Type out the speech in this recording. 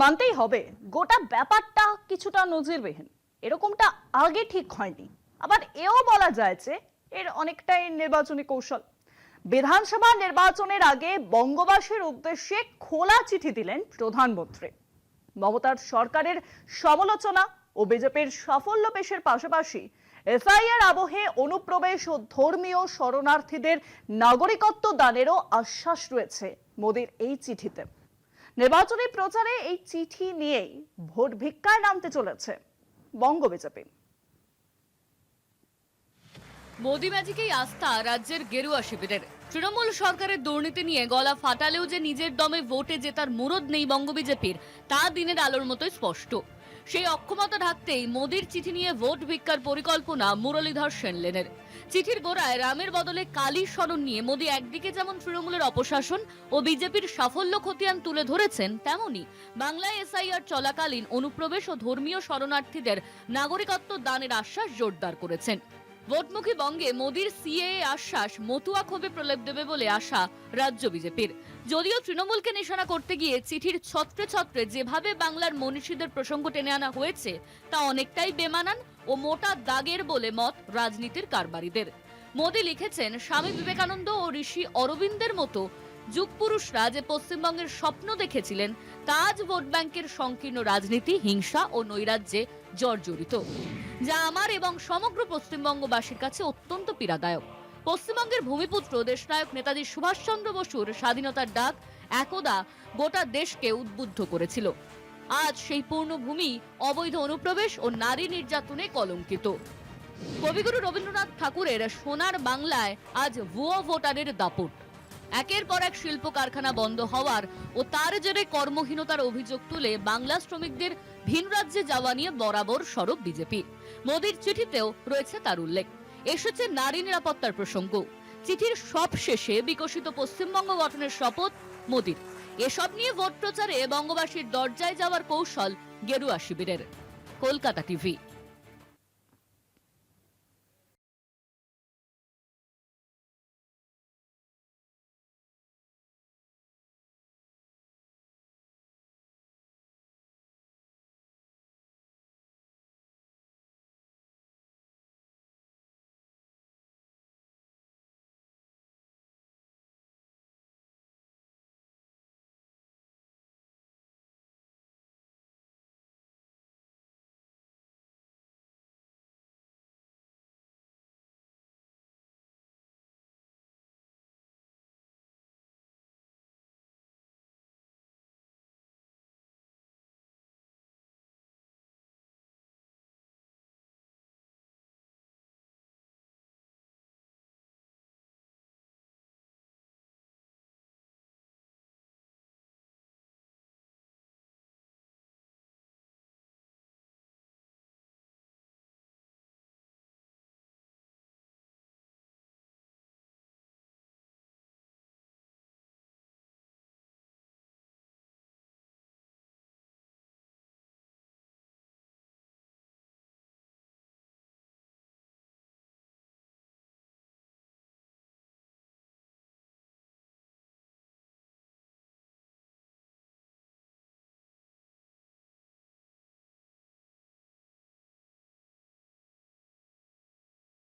মানতেই হবে গোটা ব্যাপারটা কিছুটা নজিরবিহীন। এরকমটা আগে ঠিক হয়নি। আবার এও বলা যায় যে এর অনেকটাই নির্বাচনী কৌশল। বিধানসভা নির্বাচনের আগে বঙ্গবাসীর উদ্দেশ্যে খোলা চিঠি দিলেন প্রধানমন্ত্রী। মমতার সরকারের সমালোচনা ও বিজেপির সাফল্য পেশের পাশাপাশি এসআইআর আবহে অনুপ্রবেশ ও ধর্মীয় শরণার্থীদের নাগরিকত্ব দানেরও আশ্বাস রয়েছে মোদির এই চিঠিতে। নির্বাচনী প্রচারে এই চিঠি নিয়েই ভোট ভিক্ষায় নামতে চলেছে বঙ্গ বিজেপি। মোদি ম্যাজিকেই আস্থা রাজ্যের গেরুয়া শিবিরের। তৃণমূল সরকারের দুর্নীতি নিয়ে গলা ফাটালেও যে নিজের দমে ভোটে জেতার মুরদ নেই বঙ্গ বিজেপির, তা দিনের আলোর মতোই স্পষ্ট। সেই অক্ষমতা ঢাকতেই মোদির চিঠি নিয়ে ভোট ভিক্ষার পরিকল্পনা মুরলীধর সেনলেনের। চিঠির গোড়ায় রামের বদলে কালীর স্মরণ নিয়ে মোদি একদিকে যেমন তৃণমূলের অপশাসন ও বিজেপির সাফল্য খতিয়ান তুলে ধরেছেন, তেমনি বাংলায় এসআইআর চলাকালীন অনুপ্রবেশ ও ধর্মীয় শরণার্থীদের নাগরিকত্ব দানের আশ্বাস জোরদার করেছেন। ভোটমুখী বঙ্গে মোদির সিএএ আশ্বাস মতুয়া ক্ষোভে প্রলেপ দেবে বলে আশা রাজ্য বিজেপির। যদিও তৃণমূলকে নিশানা করতে গিয়ে চিঠির ছত্রে ছত্রে যেভাবে বাংলার মনীষীদের প্রসঙ্গ টেনে আনা হয়েছে তা অনেকটাই বেমানান ও মোটা দাগের বলে মত রাজনীতির কারবারিদের। মোদি লিখেছেন, স্বামী বিবেকানন্দ ও ঋষি অরবিন্দের মতো যুগপুরুষরা যে পশ্চিমবঙ্গের স্বপ্ন দেখেছিলেন তা আজ ভোট ব্যাংকের সংকীর্ণ রাজনীতি, হিংসা ও নৈরাজ্যে জর্জরিত, যা আমার এবং সমগ্র পশ্চিমবঙ্গবাসীর কাছে অত্যন্ত পীড়াদায়ক। পশ্চিমবঙ্গের ভূমিপুত্র দেশনায়ক নেতাজি সুভাষচন্দ্র বসুর স্বাধীনতার ডাক একদা গোটা দেশকে উদ্বুদ্ধ করেছিল। আজ সেই পূর্ণভূমি অবৈধ অনুপ্রবেশ ও নারী নির্যাতনে কলঙ্কিত। কবিগুরু রবীন্দ্রনাথ ঠাকুরের সোনার বাংলায় আজ ভুয়ো ভোটারের দাপট। একের পর এক শিল্প কারখানা বন্ধ হওয়ার ও তার জেরে কর্মহীনতার অভিযোগ তুলে বাংলা শ্রমিকদের ভিন রাজ্যে যাওয়া নিয়ে বরাবর সরব বিজেপি। মোদির চিঠিতেও রয়েছে তার উল্লেখ। এসেছে নারী নিরাপত্তার প্রসঙ্গ। চিঠির সব শেষে বিকশিত পশ্চিমবঙ্গ গঠনের শপথ মোদির। এসব নিয়ে ভোট প্রচারে বঙ্গবাসীর দরজায় যাওয়ার কৌশল গেরুয়া শিবিরের। কলকাতা টিভি।